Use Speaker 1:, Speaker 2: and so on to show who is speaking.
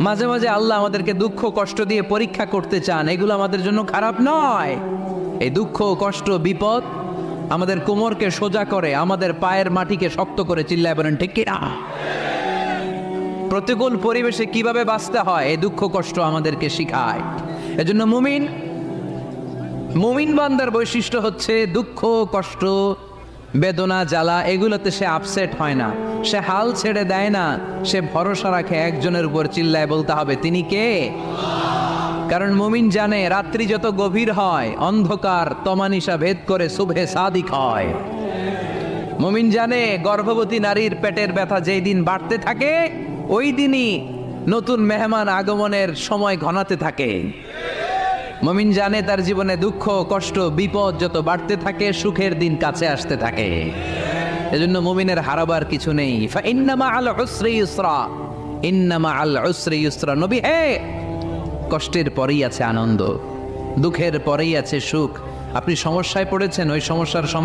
Speaker 1: মাঝে মাঝে আল্লাহ আমাদেরকে দুঃখ কষ্ট দিয়ে পরীক্ষা করতে চান, এগুলো আমাদের জন্য খারাপ নয়। এই দুঃখ কষ্ট বিপদ আমাদের কোমরকে সোজা করে, আমাদের পায়ের মাটিকে শক্ত করে, চিল্লায় বলেন ঠিক কিনা? প্রতিকূল পরিবেশে কিভাবে বাঁচতে হয় এই দুঃখ কষ্ট আমাদেরকে শিখায়। এজন্য মুমিন বান্দার বৈশিষ্ট্য হচ্ছে দুঃখ কষ্ট বেদনা জ্বালা এগুলোতে সে আপসেট হয় না, সে হাল ছেড়ে দেয় না, সে ভরসা রাখে একজনের উপর, চিল্লায় বলতে হবে তিনি কে? কারণ মুমিন জানে রাত্রি যত গভীর হয় অন্ধকার তমানিসা ভেদ করে সুবহে সাদিক হয়। মুমিন জানে গর্ভবতী নারীর পেটের ব্যথা যেই দিন বাড়তে থাকে ওই দিনই নতুন মেহমান আগমনের সময় ঘনাতে থাকে। মুমিন জানে তার জীবনে দুঃখ কষ্ট বিপদ যত বাড়তে থাকে সুখের দিন কাছে আসতে থাকে। এজন্য মুমিনের হারাবার কিছু নেই। ইন্না মাআল উসরি ইউসরা, ইন্না মাআল উসরি ইউসরা। নবী হে, কষ্টের পরেই আছে আনন্দ, দুঃখের পরেই আছে সুখ। আপনি সমস্যায় পড়েছেন, ওই সমস্যার